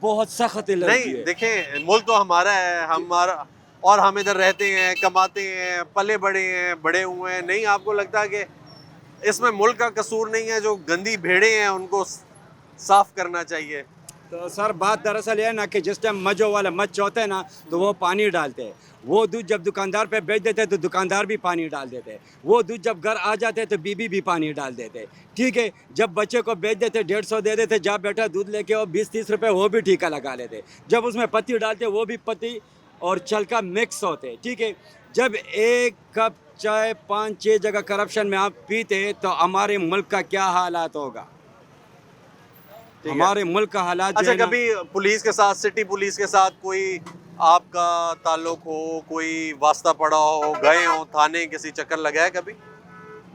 बहुत सख्त एलर्जी नहीं है। देखें, मुल्क तो हमारा है, हमारा, और हम इधर रहते हैं, कमाते हैं, पले बड़े हैं, बड़े हुए हैं। नहीं आपको लगता कि इसमें मुल्क का कसूर नहीं है? जो गंदी भेड़ें हैं उनको साफ करना चाहिए। तो सर बात दरअसल ये है ना कि जिस टाइम मजो वाला मच होते हैं ना तो वो पानी डालते हैं, वो दूध जब दुकानदार पे बेच देते तो दुकानदार भी पानी डाल देते, वो दूध जब घर आ जाते तो बीबी भी पानी डाल देते। ठीक है, जब बच्चे को बेच देते 150 दे देते, जब बेटा दूध लेके वो 20-30 रुपए वो भी ठीका लगा लेते। जब उसमें पत्ती डालते वो भी पत्ती और छलका मिक्स होते। ठीक है, जब एक कप चाय 5-6 जगह करप्शन में आप पीते तो हमारे मुल्क का क्या हालात होगा? हमारे मुल्क का हालात। अच्छा, कभी पुलिस के साथ, सिटी पुलिस के साथ कोई आपका ताल्लुक हो, कोई वास्ता पड़ा हो, गए हो थाने, किसी चक्कर लगा है कभी?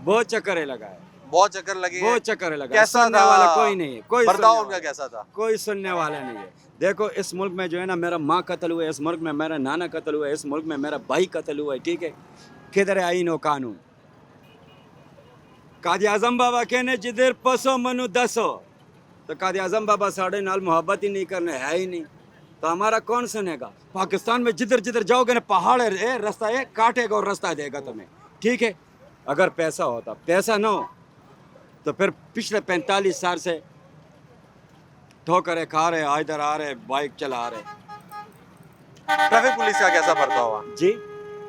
बहुत चक्कर लगा है, बहुत चक्कर लगे, बहुत चक्कर लगा। कैसा सुनने था? वाला कोई नहीं है, कोई बर्ताव उनका कैसा था? कोई सुनने वाला नहीं है। देखो इस मुल्क में जो है ना, मेरा माँ कत्ल हुआ है, इस मुल्क में मेरा नाना कत्ल हुआ है, इस मुल्क में मेरा भाई कत्ल हुआ है। ठीक है, किधर है आईन और कानून? कादी आजम बाबा कहने जिधर पसो मनु दसो, तो कादी आजम बाबा साढ़े नाल मोहब्बत ही नहीं करने, है ही नहीं, तो हमारा कौन सुनेगा? पाकिस्तान में जिधर जिधर जाओगे ना पहाड़ है, रास्ता है, काटेगा और रास्ता देगा तुम्हें। ठीक है, अगर पैसा होता, पैसा ना हो तो फिर पिछले 45 साल से ठोकरे खा रहे, इधर आ रहे, बाइक चला रहे। ट्रैफिक पुलिस का कैसा बर्ताव हुआ जी?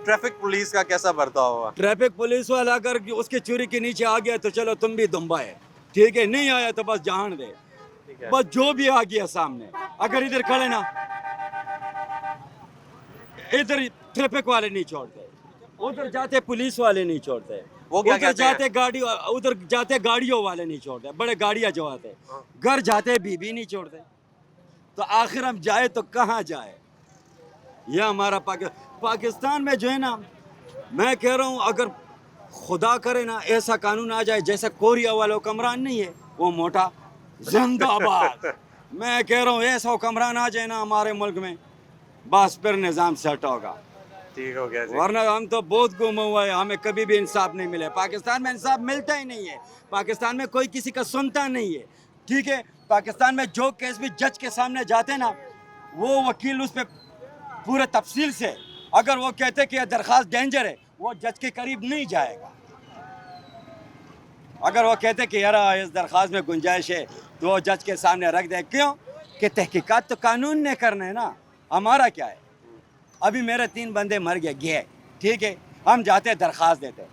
ट्रैफिक पुलिस का कैसा बर्ताव हुआ? ट्रैफिक पुलिस वाला अगर उसकी चोरी के नीचे आ गया तो चलो तुम भी दुम्बा है, ठीक है, नहीं आया तो बस जान दे, बस जो भी आ गया सामने। अगर इधर खड़े ना, इधर ट्रैफिक वाले नहीं छोड़ते, उधर जाते पुलिस वाले नहीं छोड़ते, वो क्या उधर जाते गाड़ी, उधर जाते गाड़ियों वाले नहीं छोड़ते, बड़े गाड़ियां जो आते, घर जाते बीबी नहीं छोड़ते, तो आखिर हम जाए तो कहाँ जाए? यह हमारा पाकिस्तान में जो है ना, मैं कह रहा हूँ अगर खुदा करे ना ऐसा कानून आ जाए जैसा कोरिया वाला हुक्मरान नहीं है वो मोटा, जिंदाबाद। मैं कह रहा हूँ ऐसा हुक्मरान आ जाए ना हमारे मुल्क में, बस फिर निज़ाम सेट होगा। ठीक हो गया जी। वरना हम तो बहुत गुम हुआ है, हमें कभी भी इंसाफ नहीं मिले। पाकिस्तान में इंसाफ मिलता ही नहीं है, पाकिस्तान में कोई किसी का सुनता नहीं है। ठीक है, पाकिस्तान में जो केस भी जज के सामने जाते ना, वो वकील उस पर पूरे तफसील से, अगर वो कहते कि यह दरख्वास्त डेंजर है, वो जज के करीब नहीं जाएगा। अगर वो कहते कि यार इस दरख्वास्त में गुंजाइश है तो वो जज के सामने रख दे। क्यों? कि तहकीकात तो कानून ने करना है ना, हमारा क्या है? अभी मेरे 3 बंदे मर गए, ठीक है, हम जाते दरख्वास्त देते,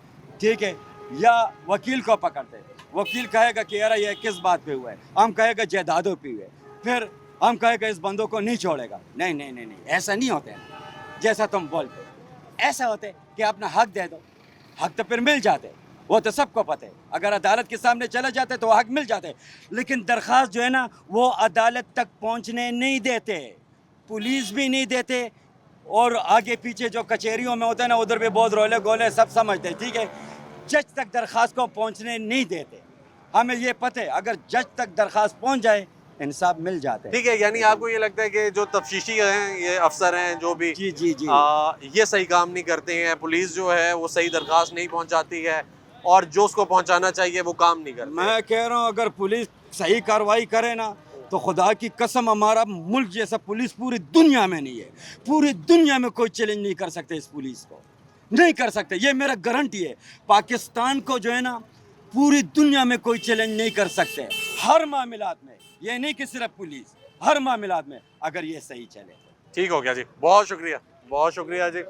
ठीक है, या वकील को पकड़ते, वकील कहेगा कि यार ये किस बात पे हुआ है, हम कहेगा जायदादों पे हुए, फिर हम कहेगा इस बंदों को नहीं छोड़ेगा। नहीं नहीं नहीं नहीं, ऐसा नहीं होता है जैसा तुम बोलते हो। ऐसा होता है कि अपना हक दे दो, हक तो फिर मिल जाते, वो तो सबको पता है। अगर अदालत के सामने चले जाते तो हक मिल जाते, लेकिन दरख्वास्त जो है ना वो अदालत तक पहुंचने नहीं देते, पुलिस भी नहीं देते, और आगे पीछे जो कचहरियों में होता है ना उधर भी बहुत रोले गोले सब समझते हैं, ठीक है। जज तक दरख्वास्त को पहुंचने नहीं देते। हमें ये पता है अगर जज तक दरख्वास्त पहुंच जाए इंसाफ मिल जाता है। ठीक है, यानी आपको ये लगता है कि जो तफ्तीशी हैं, ये अफसर हैं जो भी, जी जी जी, ये सही काम नहीं करते हैं, पुलिस जो है वो सही दरख्वास्त नहीं पहुंचाती है, और जो उसको पहुंचाना चाहिए वो काम नहीं करते। मैं कह रहा हूँ अगर पुलिस सही कार्रवाई करे ना तो खुदा की कसम हमारा मुल्क जैसा पुलिस पूरी दुनिया में नहीं है। पूरी दुनिया में कोई चैलेंज नहीं कर सकते इस पुलिस को, नहीं कर सकते, ये मेरा गारंटी है। पाकिस्तान को जो है ना पूरी दुनिया में कोई चैलेंज नहीं कर सकते हर मामलात में, ये नहीं कि सिर्फ पुलिस, हर मामलात में अगर ये सही चले। ठीक हो गया जी, बहुत शुक्रिया, बहुत शुक्रिया जी।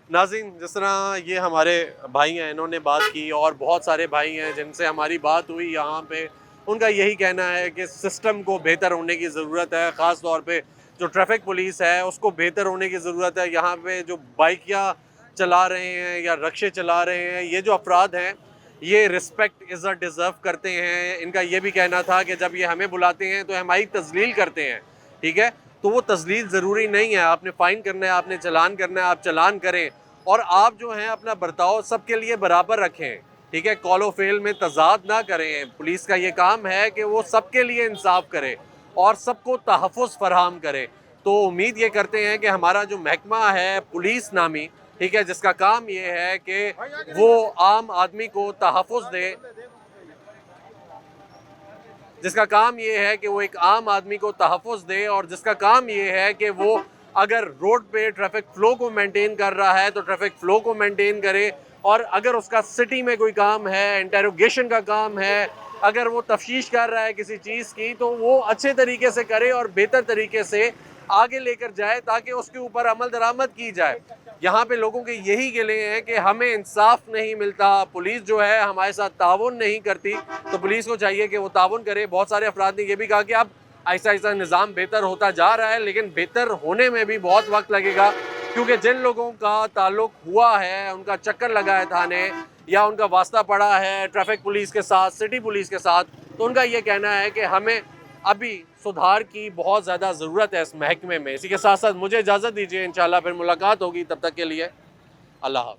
नाज़रीन, जिस तरह ये हमारे भाई हैं, इन्होंने बात की, और बहुत सारे भाई हैं जिनसे हमारी बात हुई यहाँ पे, उनका यही कहना है कि सिस्टम को बेहतर होने की ज़रूरत है। ख़ास तौर पे जो ट्रैफिक पुलिस है उसको बेहतर होने की ज़रूरत है। यहाँ पे जो बाइकियाँ चला रहे हैं या रक्शे चला रहे हैं, ये जो अफराद हैं ये रिस्पेक्ट इज़्ज़त डिज़र्व करते हैं। इनका ये भी कहना था कि जब ये हमें बुलाते हैं तो हमारी तज़लील करते हैं, ठीक है। तो वो तज़लील ज़रूरी नहीं है, आपने फ़ाइन करना है, आपने चलान करना है, आप चलान करें, और आप जो हैं अपना बर्ताव सबके लिए बराबर रखें, ठीक है। कॉलो फेल में तज़ाद ना करें। पुलिस का ये काम है कि वो सबके लिए इंसाफ करे और सबको तहफ़्फ़ुज़ फराहम करे। तो उम्मीद ये करते हैं कि हमारा जो महकमा है पुलिस नामी, ठीक है, जिसका काम ये है कि वो आम आदमी को तहफ़्फ़ुज़ दे, जिसका काम ये है कि वो एक आम आदमी को तहफ़्फ़ुज़ दे, और जिसका काम ये है कि वो अगर रोड पे ट्रैफिक फ़्लो को मेंटेन कर रहा है तो ट्रैफिक फ़्लो को मेंटेन करे, और अगर उसका सिटी में कोई काम है, इंटेरोगेशन का काम है, अगर वो तफ्तीश कर रहा है किसी चीज़ की, तो वो अच्छे तरीके से करे और बेहतर तरीके से आगे लेकर जाए ताकि उसके ऊपर अमल दरामद की जाए। यहाँ पे लोगों के यही गिले हैं कि हमें इंसाफ नहीं मिलता, पुलिस जो है हमारे साथ ताउन नहीं करती। तो पुलिस को चाहिए कि वो ताउन करे। बहुत सारे अफराद ने ये भी कहा कि अब ऐसा ऐसा निज़ाम बेहतर होता जा रहा है, लेकिन बेहतर होने में भी बहुत वक्त लगेगा, क्योंकि जिन लोगों का ताल्लुक हुआ है, उनका चक्कर लगा है थाने, या उनका वास्ता पड़ा है ट्रैफिक पुलिस के साथ, सिटी पुलिस के साथ, तो उनका ये कहना है कि हमें अभी सुधार की बहुत ज़्यादा ज़रूरत है इस महकमे में। इसी के साथ साथ मुझे इजाज़त दीजिए, इंशाल्लाह फिर मुलाकात होगी, तब तक के लिए अल्लाह हाफ़िज़।